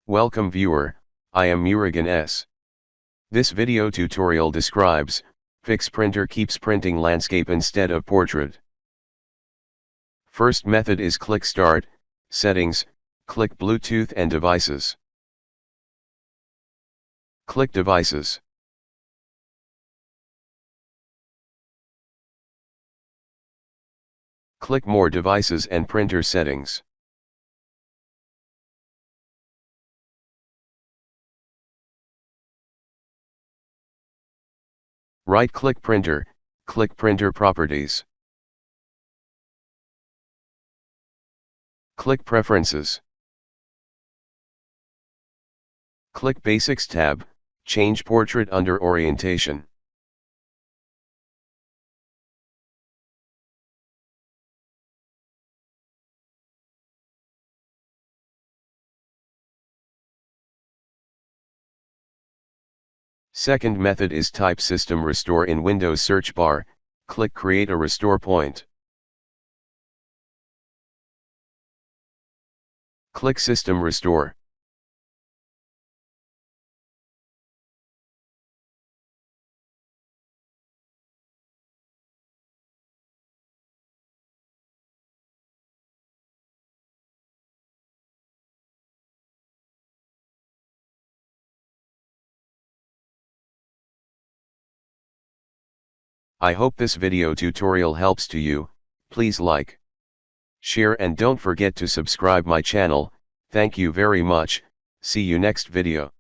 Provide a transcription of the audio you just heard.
Welcome viewer, I am Murugan S. This video tutorial describes, Fix printer keeps printing landscape instead of portrait. First method is click Start, Settings, click Bluetooth and Devices. Click Devices. Click More Devices and Printer Settings. Right-click Printer, click Printer Properties. Click Preferences. Click Basics tab, change Portrait under Orientation. Second method is type System Restore in Windows search bar, click Create a Restore Point. Click System Restore. I hope this video tutorial helps to you. Please like, share and don't forget to subscribe my channel. Thank you very much. See you next video.